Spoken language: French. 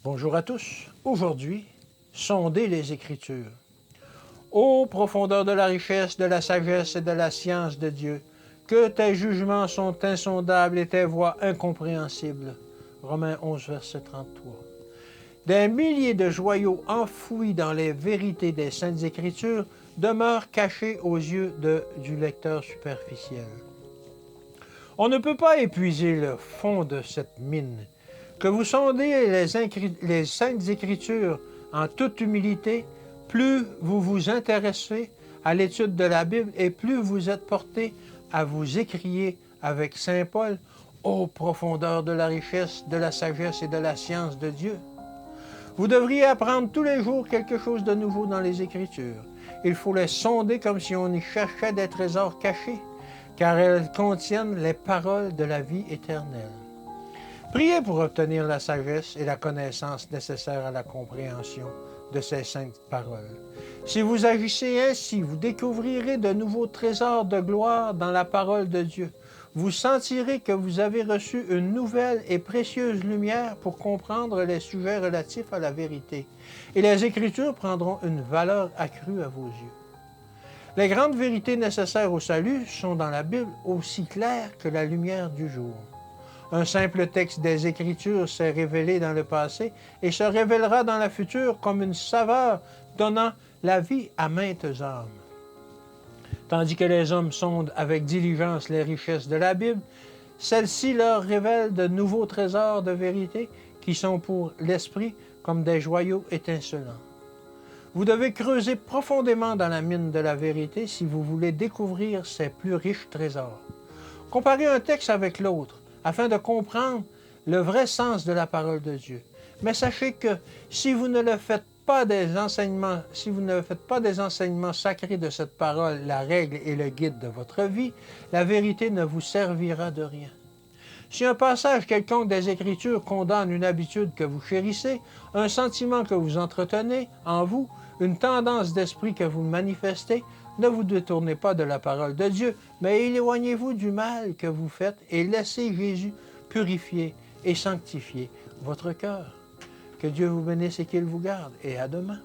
Bonjour à tous. Aujourd'hui, sondez les Écritures. Ô profondeur de la richesse, de la sagesse et de la science de Dieu, que tes jugements sont insondables et tes voies incompréhensibles. Romains 11, verset 33. Des milliers de joyaux enfouis dans les vérités des Saintes Écritures demeurent cachés aux yeux du lecteur superficiel. On ne peut pas épuiser le fond de cette mine. Que vous sondez les Saintes Écritures en toute humilité, plus vous vous intéressez à l'étude de la Bible et plus vous êtes porté à vous écrier avec saint Paul, « Ô profondeur de la richesse, de la sagesse et de la science de Dieu ». Vous devriez apprendre tous les jours quelque chose de nouveau dans les Écritures. Il faut les sonder comme si on y cherchait des trésors cachés, car elles contiennent les paroles de la vie éternelle. Priez pour obtenir la sagesse et la connaissance nécessaires à la compréhension de ces saintes paroles. Si vous agissez ainsi, vous découvrirez de nouveaux trésors de gloire dans la parole de Dieu. Vous sentirez que vous avez reçu une nouvelle et précieuse lumière pour comprendre les sujets relatifs à la vérité. Et les Écritures prendront une valeur accrue à vos yeux. Les grandes vérités nécessaires au salut sont dans la Bible aussi claires que la lumière du jour. Un simple texte des Écritures s'est révélé dans le passé et se révélera dans le futur comme une saveur donnant la vie à maintes âmes. Tandis que les hommes sondent avec diligence les richesses de la Bible, celle-ci leur révèle de nouveaux trésors de vérité qui sont pour l'esprit comme des joyaux étincelants. Vous devez creuser profondément dans la mine de la vérité si vous voulez découvrir ces plus riches trésors. Comparez un texte avec l'autre afin de comprendre le vrai sens de la parole de Dieu. Mais sachez que si vous ne faites pas des enseignements sacrés de cette parole, la règle et le guide de votre vie, la vérité ne vous servira de rien. Si un passage quelconque des Écritures condamne une habitude que vous chérissez, un sentiment que vous entretenez en vous, une tendance d'esprit que vous manifestez, ne vous détournez pas de la parole de Dieu, mais éloignez-vous du mal que vous faites et laissez Jésus purifier et sanctifier votre cœur. Que Dieu vous bénisse et qu'il vous garde, et à demain.